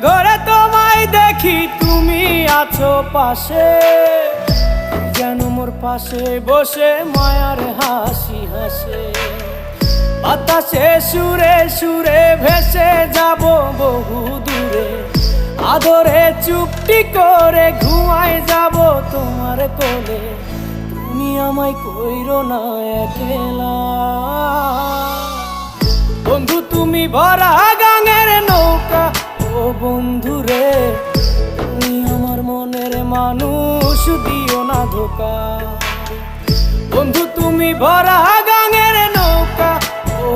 ঘরে তোমায় দেখি তুমি আছো পাশে, যেন মোর পাশে বসে মায়ার হাসি হাসে। বাতাসে সুরে সুরে ভেসে যাব বহু দূরে, আদরে চুপটি করে ঘুমায় যাব তোমার কোলে। তুমি আমায় কইরো না একলা বন্ধু, তুমি ভরা গাঙের নৌকা। ও বন্ধু রে, তুমি আমার মনের মানুষ, দিও না ধোকা। বন্ধু তুমি ভরা গাঙের নৌকা। ও